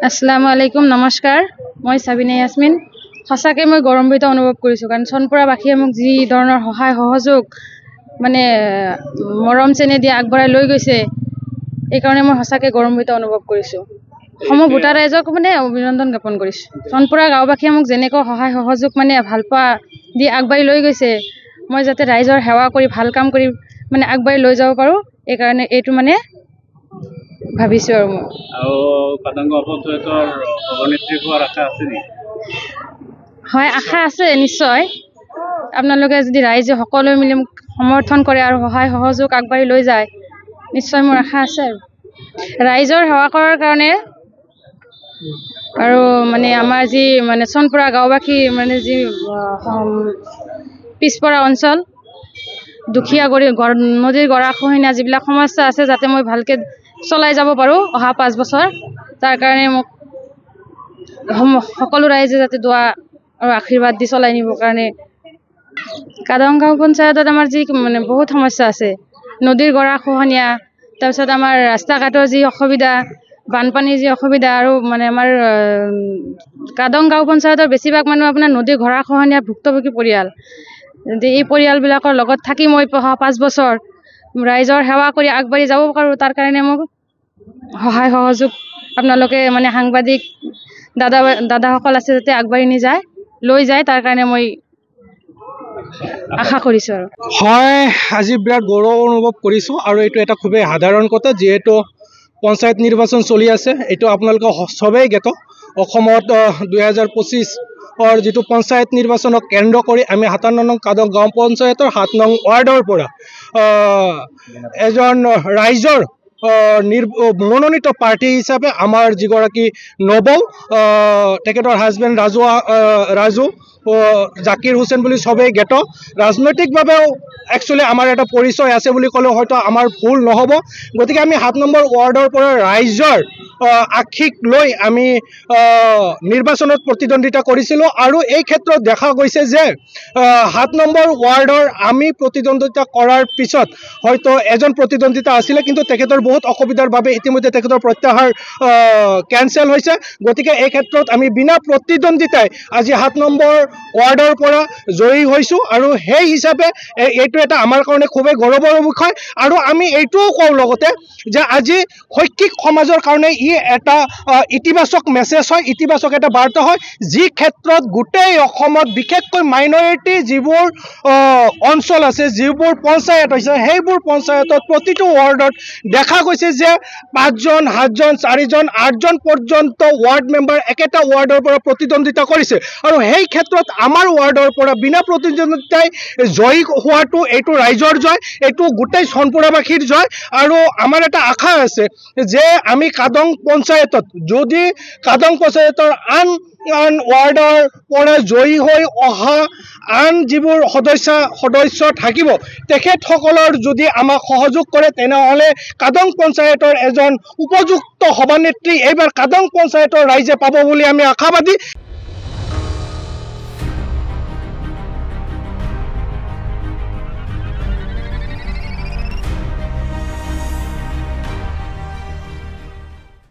আসসালামু আলাইকুম নমস্কাৰ মই সাবিনা ইয়াসমিন সঁচাকৈ মই গৌৰৱান্বিত অনুভৱ কৰিছোঁ কাৰণ চনপুৰাবাসীয়ে মোক যি ধৰণৰ সহায় সহযোগ মানে মৰম চেনেহ দি আগবঢ়াই লৈ গৈছে এই কাৰণে মই সঁচাকৈ গৌৰৱান্বিত অনুভৱ কৰিছোঁ সমগ্ৰ ভোটাৰ ৰাইজক মানে অভিনন্দন জ্ঞাপন কৰিছোঁ চনপুৰা গাঁওবাসীয়ে মোক যেনেকৈ সহায় সহযোগ মানে ভালপোৱা দি আগবাঢ়ি লৈ গৈছে মই যাতে ৰাইজৰ সেৱা কৰি ভাল কাম কৰি মানে আগবাঢ়ি লৈ যাব পাৰোঁ এই কাৰণে এইটো মানে ভাবিছোঁ আৰু মই কাদংগ পঞ্চায়তৰ সভানেত্ৰী হোৱাৰ আশা আছে নেকি? হয় আশা আছে নিশ্চয় আপোনালোকে যদি ৰাইজে সকলোৱে মিলি মোক সমৰ্থন কৰে আৰু সহায় সহযোগ আগবাঢ়ি লৈ যায় নিশ্চয় মোৰ আশা আছে আৰু ৰাইজৰ সেৱা কৰাৰ কাৰণে আৰু মানে আমাৰ যি মানে চনপুৰা গাঁওবাসী মানে যি পিছপৰা অঞ্চল দুখীয়া নদীৰ গৰাখহনীয়া যিবিলাক সমস্যা আছে যাতে মই ভালকৈ চলাই যাব পাৰোঁ অহা 5 বছৰ তাৰ কাৰণে মোক সকলো ৰাইজে যাতে দোৱা আৰু আশীৰ্বাদ দি চলাই নিবৰ কাৰণে কাদং গাঁও পঞ্চায়তত আমাৰ যি মানে বহুত সমস্যা আছে নদীৰ গৰাখহনীয়া তাৰপিছত আমাৰ ৰাস্তা ঘাটৰ যি অসুবিধা বানপানীৰ যি অসুবিধা আৰু মানে আমাৰ কাদং গাঁও পঞ্চায়তৰ বেছিভাগ মানুহ আপোনাৰ নদীৰ গৰাখহনীয়া ভুক্তভোগী পৰিয়াল এই পৰিয়ালবিলাকৰ লগত থাকি মই 5 বছৰ ৰাইজৰ সেৱা কৰি আগবাঢ়ি যাব পাৰোঁ তাৰ কাৰণে মোক সহায় সহযোগ আপোনালোকে মানে সাংবাদিক দাদাসকল আছে যাতে আগবাঢ়ি লৈ যায় তাৰ কাৰণে মই আশা কৰিছোঁ আৰু হয় আজি বিৰাট গৌৰৱ অনুভৱ কৰিছোঁ আৰু এইটো এটা খুবেই সাধাৰণ কথা যিহেতু পঞ্চায়ত নিৰ্বাচন চলি আছে এইটো আপোনালোকে সবেই জ্ঞাত অসমত 2025 যিটো পঞ্চায়ত নিৰ্বাচনক কেন্দ্ৰ কৰি আমি 57 নং কাদং গাঁও পঞ্চায়তৰ 7 নং ৱাৰ্ডৰ পৰা এজন ৰাইজৰ মনোনীত প্ৰাৰ্থী হিচাপে আমাৰ যিগৰাকী নবৌ তেখেতৰ হাজবেণ্ড ৰাজু জাকিৰ হুছেইন বুলি সবেই জ্ঞাত ৰাজনৈতিকভাৱেও একচুৱেলি আমাৰ এটা পৰিচয় আছে বুলি ক'লেও হয়তো আমাৰ ভুল নহ'ব গতিকে আমি 7 নম্বৰ ৱাৰ্ডৰ পৰা ৰাইজৰ আশীক লৈ আমি নিৰ্বাচনত প্ৰতিদ্বন্দ্বিতা কৰিছিলোঁ আৰু এই ক্ষেত্ৰত দেখা গৈছে যে 7 নম্বৰ ৱাৰ্ডৰ আমি প্ৰতিদ্বন্দ্বিতা কৰাৰ পিছত হয়তো এজন প্ৰতিদ্বন্দ্বিতা আছিলে কিন্তু তেখেতৰ বহুত অসুবিধাৰ বাবে ইতিমধ্যে তেখেতৰ প্ৰত্যাহাৰ কেনচেল হৈছে গতিকে এই ক্ষেত্ৰত আমি বিনা প্ৰতিদ্বন্দ্বিতাই আজি 7 নম্বৰ ৱাৰ্ডৰ পৰা জয়ী হৈছোঁ আৰু সেই হিচাপে এইটো এটা আমাৰ কাৰণে খুবেই গৌৰৱৰ বিষয় আৰু আমি এইটোও কওঁ লগতে যে আজি শৈক্ষিক সমাজৰ কাৰণে এটা ইতিবাচক মেছেজ হয় ইতিবাচক এটা বাৰ্তা হয় যি ক্ষেত্ৰত গোটেই অসমত বিশেষকৈ মাইনৰিটি যিবোৰ অঞ্চল আছে যিবোৰ পঞ্চায়ত হৈছে সেইবোৰ পঞ্চায়তত প্ৰতিটো ৱাৰ্ডত দেখা গৈছে যে 5 জন 7 জন 4 জন 8 জন পৰ্যন্ত ৱাৰ্ড মেম্বাৰ একেটা ৱাৰ্ডৰ পৰা প্ৰতিদ্বন্দ্বিতা কৰিছে আৰু সেই ক্ষেত্ৰত আমাৰ ৱাৰ্ডৰ পৰা বিনা প্ৰতিদ্বন্দ্বিতাই জয়ী হোৱাটো এইটো ৰাইজৰ জয় এইটো গোটেই চনপুৰাবাসীৰ জয় আৰু আমাৰ এটা আশা আছে যে আমি কাদং পঞ্চায়তত যদি কাদং পঞ্চায়তৰ আন ৱাৰ্ডৰ পৰা জয়ী হৈ অহা আন যিবোৰ সদস্য থাকিব তেখেতসকলৰ যদি আমাক সহযোগ কৰে তেনেহ'লে কাদং পঞ্চায়তৰ এজন উপযুক্ত সভানেত্ৰী এইবাৰ কাদং পঞ্চায়তৰ ৰাইজে পাব বুলি আমি আশাবাদী।